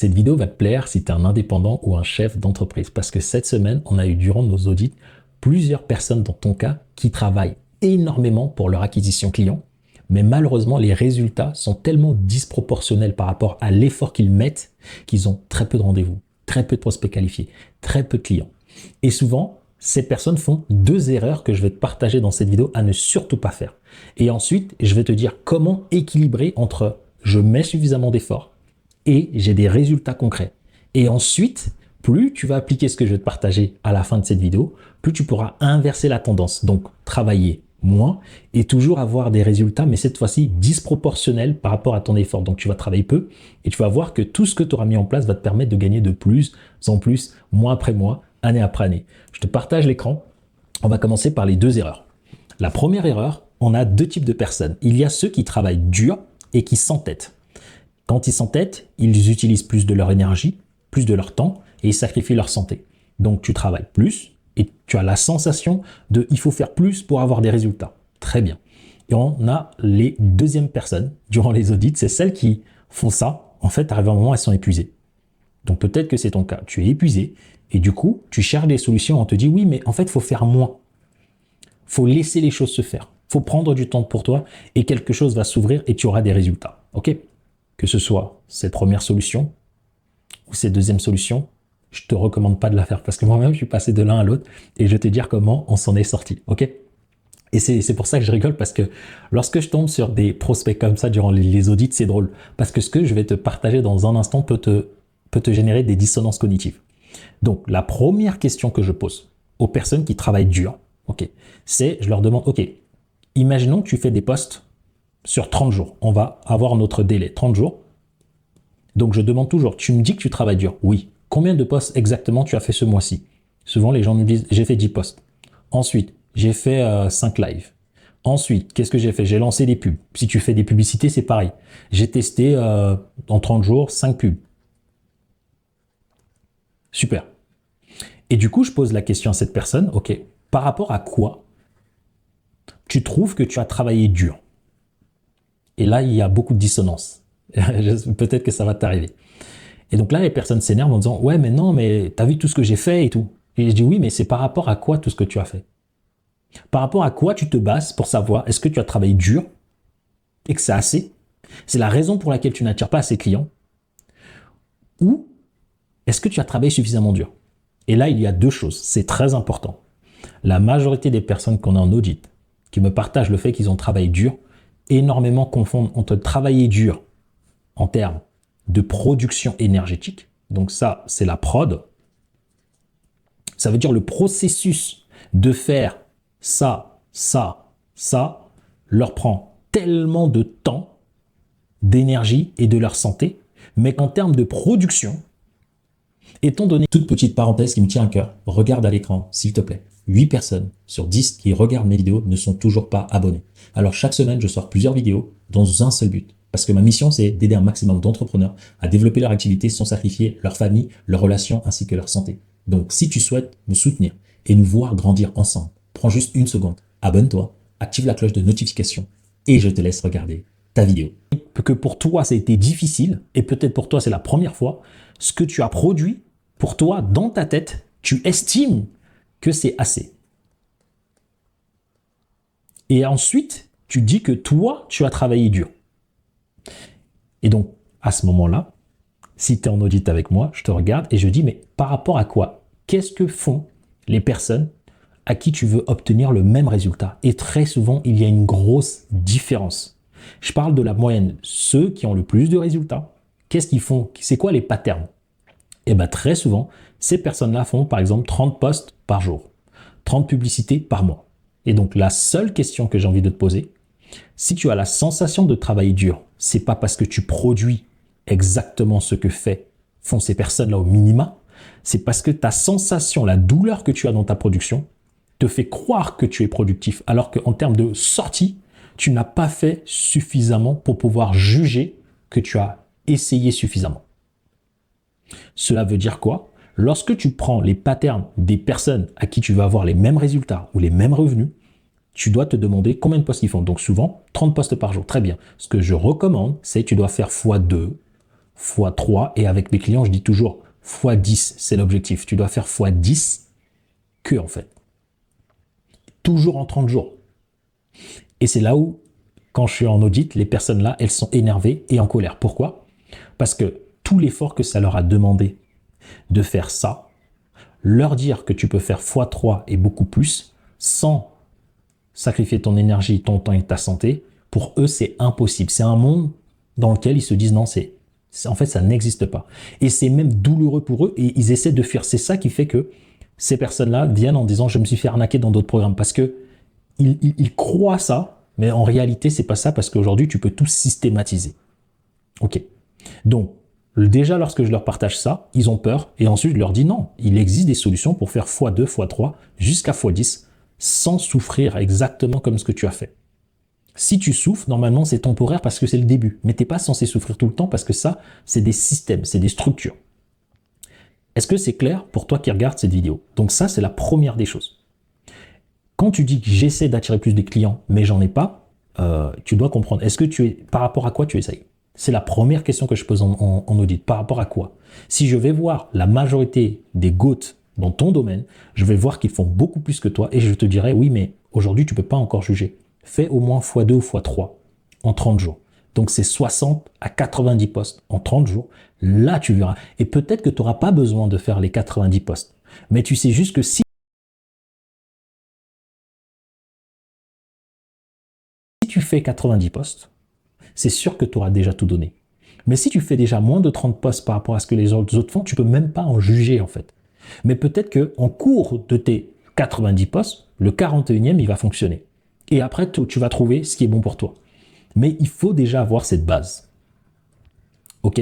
Cette vidéo va te plaire si tu es un indépendant ou un chef d'entreprise parce que cette semaine, on a eu durant nos audits plusieurs personnes dans ton cas qui travaillent énormément pour leur acquisition client, mais malheureusement, les résultats sont tellement disproportionnels par rapport à l'effort qu'ils mettent qu'ils ont très peu de rendez-vous, très peu de prospects qualifiés, très peu de clients. Et souvent, ces personnes font deux erreurs que je vais te partager dans cette vidéo à ne surtout pas faire. Et ensuite, je vais te dire comment équilibrer entre je mets suffisamment d'efforts et j'ai des résultats concrets. Et ensuite, plus tu vas appliquer ce que je vais te partager à la fin de cette vidéo, plus tu pourras inverser la tendance. Donc, travailler moins et toujours avoir des résultats, mais cette fois-ci disproportionnels par rapport à ton effort. Donc, tu vas travailler peu et tu vas voir que tout ce que tu auras mis en place va te permettre de gagner de plus en plus, mois après mois, année après année. Je te partage l'écran. On va commencer par les deux erreurs. La première erreur, on a deux types de personnes. Il y a ceux qui travaillent dur et qui s'entêtent. Quand ils s'entêtent, ils utilisent plus de leur énergie, plus de leur temps et ils sacrifient leur santé. Donc tu travailles plus et tu as la sensation de il faut faire plus pour avoir des résultats. Très bien. Et on a les deuxièmes personnes durant les audits, c'est celles qui font ça. En fait, arrivé un moment, elles sont épuisées. Donc peut-être que c'est ton cas. Tu es épuisé et du coup, tu cherches des solutions. On te dit oui, mais en fait, il faut faire moins. Il faut laisser les choses se faire. Il faut prendre du temps pour toi et quelque chose va s'ouvrir et tu auras des résultats. OK ? Que ce soit cette première solution ou cette deuxième solution, je te recommande pas de la faire parce que moi-même, je suis passé de l'un à l'autre et je vais te dire comment on s'en est sorti. OK ? Et c'est pour ça que je rigole parce que lorsque je tombe sur des prospects comme ça durant les audits, c'est drôle parce que ce que je vais te partager dans un instant peut te générer des dissonances cognitives. Donc, la première question que je pose aux personnes qui travaillent dur, OK, c'est je leur demande, OK, imaginons que tu fais des posts sur 30 jours. On va avoir notre délai, 30 jours. Donc, je demande toujours, tu me dis que tu travailles dur? Oui. Combien de posts exactement tu as fait ce mois-ci? Souvent, les gens me disent, j'ai fait 10 posts. Ensuite, j'ai fait 5 lives. Ensuite, qu'est-ce que j'ai fait? J'ai lancé des pubs. Si tu fais des publicités, c'est pareil. J'ai testé en 30 jours 5 pubs. Super. Et du coup, je pose la question à cette personne, OK, par rapport à quoi tu trouves que tu as travaillé dur? Et là, il y a beaucoup de dissonance. Peut-être que ça va t'arriver. Et donc là, les personnes s'énervent en disant « Ouais, mais non, mais t'as vu tout ce que j'ai fait et tout. » Et je dis « Oui, mais c'est par rapport à quoi tout ce que tu as fait? Par rapport à quoi tu te bases pour savoir est-ce que tu as travaillé dur et que c'est assez? C'est la raison pour laquelle tu n'attires pas assez de clients? Ou est-ce que tu as travaillé suffisamment dur? » Et là, il y a deux choses. C'est très important. La majorité des personnes qu'on a en audit qui me partagent le fait qu'ils ont travaillé dur, énormément confondent entre travailler dur en termes de production énergétique. Donc ça, c'est la prod. Ça veut dire le processus de faire ça, leur prend tellement de temps, d'énergie et de leur santé, mais qu'en termes de production, étant donné... Toute petite parenthèse qui me tient à cœur, regarde à l'écran, s'il te plaît. 8 personnes sur 10 qui regardent mes vidéos ne sont toujours pas abonnés. Alors chaque semaine, je sors plusieurs vidéos dans un seul but. Parce que ma mission, c'est d'aider un maximum d'entrepreneurs à développer leur activité sans sacrifier leur famille, leurs relations ainsi que leur santé. Donc si tu souhaites me soutenir et nous voir grandir ensemble, prends juste une seconde, abonne-toi, active la cloche de notification et je te laisse regarder ta vidéo. Que pour toi, ça a été difficile et peut-être pour toi, c'est la première fois, ce que tu as produit, pour toi, dans ta tête, tu estimes que c'est assez. Et ensuite, tu dis que toi, tu as travaillé dur. Et donc, à ce moment-là, si tu es en audit avec moi, je te regarde et je dis, mais par rapport à quoi? Qu'est-ce que font les personnes à qui tu veux obtenir le même résultat? Et très souvent, il y a une grosse différence. Je parle de la moyenne. Ceux qui ont le plus de résultats, qu'est-ce qu'ils font? C'est quoi les patterns? Et bien, très souvent, ces personnes-là font, par exemple, 30 posts par jour, 30 publicités par mois. Et donc, la seule question que j'ai envie de te poser, si tu as la sensation de travailler dur, c'est pas parce que tu produis exactement ce que font ces personnes-là au minima, c'est parce que ta sensation, la douleur que tu as dans ta production, te fait croire que tu es productif, alors qu'en termes de sortie, tu n'as pas fait suffisamment pour pouvoir juger que tu as essayé suffisamment. Cela veut dire quoi? Lorsque tu prends les patterns des personnes à qui tu vas avoir les mêmes résultats ou les mêmes revenus, tu dois te demander combien de posts ils font. Donc souvent, 30 posts par jour. Très bien. Ce que je recommande, c'est que tu dois faire x2, fois 3. Et avec mes clients, je dis toujours fois 10, c'est l'objectif. Tu dois faire fois 10 en fait. Toujours en 30 jours. Et c'est là où, quand je suis en audit, les personnes là, elles sont énervées et en colère. Pourquoi? Parce que tout l'effort que ça leur a demandé de faire ça, leur dire que tu peux faire x3 et beaucoup plus sans sacrifier ton énergie, ton temps et ta santé, pour eux, c'est impossible. C'est un monde dans lequel ils se disent non, en fait, ça n'existe pas. Et c'est même douloureux pour eux et ils essaient de fuir. C'est ça qui fait que ces personnes-là viennent en disant je me suis fait arnaquer dans d'autres programmes parce que ils croient ça, mais en réalité, c'est pas ça parce qu'aujourd'hui, tu peux tout systématiser. Ok. Donc, déjà, lorsque je leur partage ça, ils ont peur et ensuite, je leur dis non, il existe des solutions pour faire x2, x3 jusqu'à x10 sans souffrir exactement comme ce que tu as fait. Si tu souffres, normalement, c'est temporaire parce que c'est le début. Mais tu n'es pas censé souffrir tout le temps parce que ça, c'est des systèmes, c'est des structures. Est-ce que c'est clair pour toi qui regardes cette vidéo? Donc ça, c'est la première des choses. Quand tu dis que j'essaie d'attirer plus de clients, mais j'en ai pas, tu dois comprendre. Est-ce que par rapport à quoi tu essayes? C'est la première question que je pose en audit. Par rapport à quoi? Si je vais voir la majorité des GOAT dans ton domaine, je vais voir qu'ils font beaucoup plus que toi et je te dirai, oui, mais aujourd'hui, tu ne peux pas encore juger. Fais au moins x2 ou x3 en 30 jours. Donc, c'est 60 à 90 postes en 30 jours. Là, tu verras. Et peut-être que tu n'auras pas besoin de faire les 90 postes. Mais tu sais juste que si tu fais 90 postes, c'est sûr que tu auras déjà tout donné. Mais si tu fais déjà moins de 30 postes par rapport à ce que les autres font, tu ne peux même pas en juger en fait. Mais peut-être qu'en cours de tes 90 postes, le 41e, il va fonctionner. Et après, tu vas trouver ce qui est bon pour toi. Mais il faut déjà avoir cette base. OK?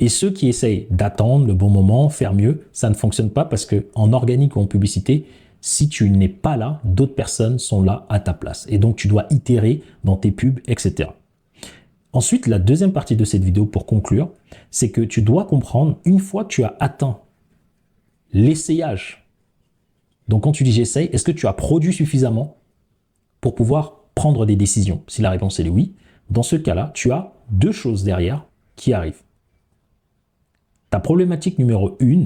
Et ceux qui essayent d'attendre le bon moment, faire mieux, ça ne fonctionne pas parce qu'en organique ou en publicité, si tu n'es pas là, d'autres personnes sont là à ta place. Et donc, tu dois itérer dans tes pubs, etc. Ensuite, la deuxième partie de cette vidéo pour conclure, c'est que tu dois comprendre, une fois que tu as atteint l'essayage, donc quand tu dis j'essaye, est-ce que tu as produit suffisamment pour pouvoir prendre des décisions? Si la réponse est oui, dans ce cas-là, tu as deux choses derrière qui arrivent. Ta problématique numéro 1,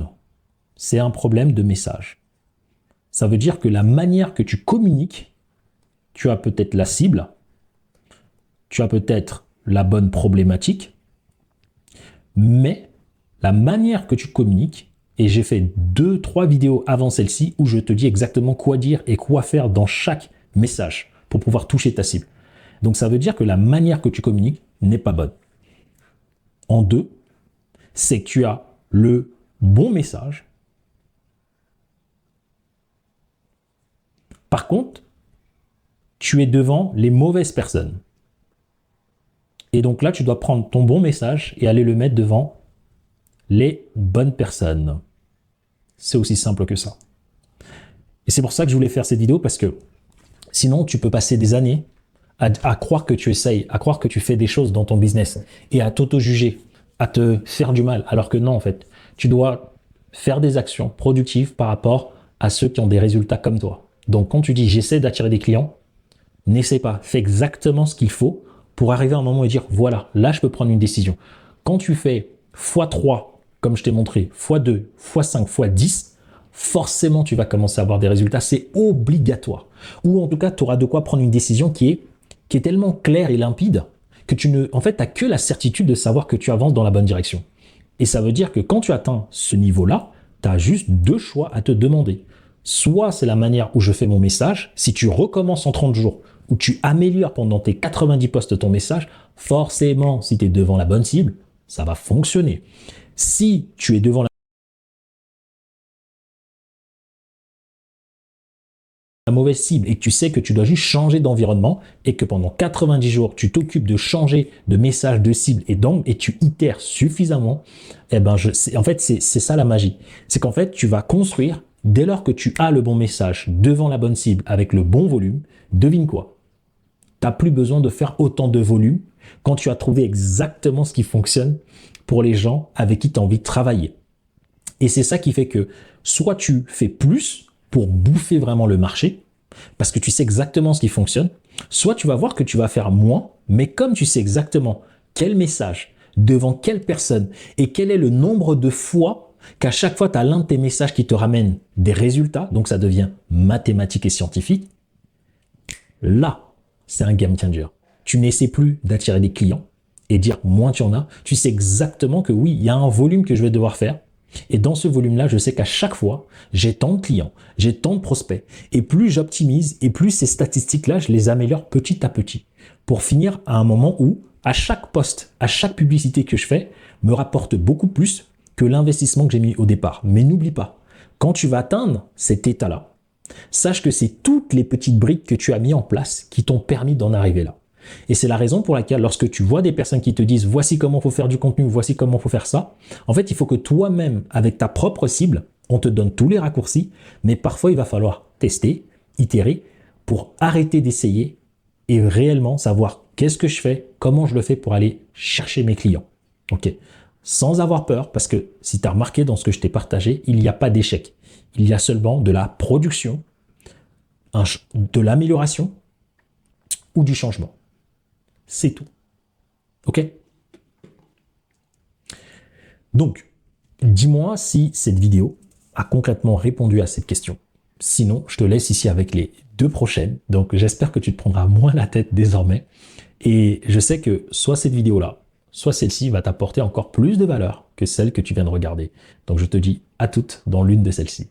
c'est un problème de message. Ça veut dire que la manière que tu communiques, tu as peut-être la cible, tu as peut-être la bonne problématique, mais la manière que tu communiques, et j'ai fait 2-3 vidéos avant celle-ci où je te dis exactement quoi dire et quoi faire dans chaque message pour pouvoir toucher ta cible. Donc ça veut dire que la manière que tu communiques n'est pas bonne. En 2, c'est que tu as le bon message. Par contre, tu es devant les mauvaises personnes. Et donc là, tu dois prendre ton bon message et aller le mettre devant les bonnes personnes. C'est aussi simple que ça. Et c'est pour ça que je voulais faire cette vidéo parce que sinon, tu peux passer des années à croire que tu essayes, à croire que tu fais des choses dans ton business et à t'auto-juger, à te faire du mal. Alors que non, en fait, tu dois faire des actions productives par rapport à ceux qui ont des résultats comme toi. Donc, quand tu dis j'essaie d'attirer des clients, n'essaie pas. Fais exactement ce qu'il faut pour arriver à un moment et dire voilà, là, je peux prendre une décision. Quand tu fais x3, comme je t'ai montré, x2, x5, x10, forcément, tu vas commencer à avoir des résultats. C'est obligatoire. Ou en tout cas, tu auras de quoi prendre une décision qui est tellement claire et limpide que tu n'as que la certitude de savoir que tu avances dans la bonne direction. Et ça veut dire que quand tu atteins ce niveau-là, tu as juste deux choix à te demander. Soit c'est la manière où je fais mon message, si tu recommences en 30 jours, où tu améliores pendant tes 90 postes ton message, forcément, si tu es devant la bonne cible, ça va fonctionner. Si tu es devant la mauvaise cible et que tu sais que tu dois juste changer d'environnement et que pendant 90 jours, tu t'occupes de changer de message, de cible et tu itères suffisamment, en fait, c'est ça la magie. C'est qu'en fait, tu vas construire, dès lors que tu as le bon message devant la bonne cible avec le bon volume, devine quoi? Tu n'as plus besoin de faire autant de volume quand tu as trouvé exactement ce qui fonctionne pour les gens avec qui tu as envie de travailler. Et c'est ça qui fait que soit tu fais plus pour bouffer vraiment le marché, parce que tu sais exactement ce qui fonctionne, soit tu vas voir que tu vas faire moins, mais comme tu sais exactement quel message devant quelle personne et quel est le nombre de fois qu'à chaque fois tu as l'un de tes messages qui te ramène des résultats, donc ça devient mathématique et scientifique, là, c'est un game changer. Tu n'essaies plus d'attirer des clients et dire moins tu en as, tu sais exactement que oui, il y a un volume que je vais devoir faire. Et dans ce volume-là, je sais qu'à chaque fois, j'ai tant de clients, j'ai tant de prospects. Et plus j'optimise, et plus ces statistiques-là, je les améliore petit à petit. Pour finir à un moment où, à chaque poste, à chaque publicité que je fais, me rapporte beaucoup plus que l'investissement que j'ai mis au départ. Mais n'oublie pas, quand tu vas atteindre cet état-là, sache que c'est toutes les petites briques que tu as mis en place qui t'ont permis d'en arriver là. Et c'est la raison pour laquelle lorsque tu vois des personnes qui te disent voici comment il faut faire du contenu, voici comment il faut faire ça, en fait, il faut que toi-même, avec ta propre cible, on te donne tous les raccourcis, mais parfois il va falloir tester, itérer pour arrêter d'essayer et réellement savoir qu'est-ce que je fais, comment je le fais pour aller chercher mes clients. Ok, sans avoir peur, parce que si tu as remarqué dans ce que je t'ai partagé, il n'y a pas d'échec. Il y a seulement de la production, de l'amélioration ou du changement. C'est tout. Ok? Donc, dis-moi si cette vidéo a concrètement répondu à cette question. Sinon, je te laisse ici avec les 2 prochaines. Donc, j'espère que tu te prendras moins la tête désormais. Et je sais que soit cette vidéo-là, soit celle-ci va t'apporter encore plus de valeur que celle que tu viens de regarder. Donc, je te dis à toutes dans l'une de celles-ci.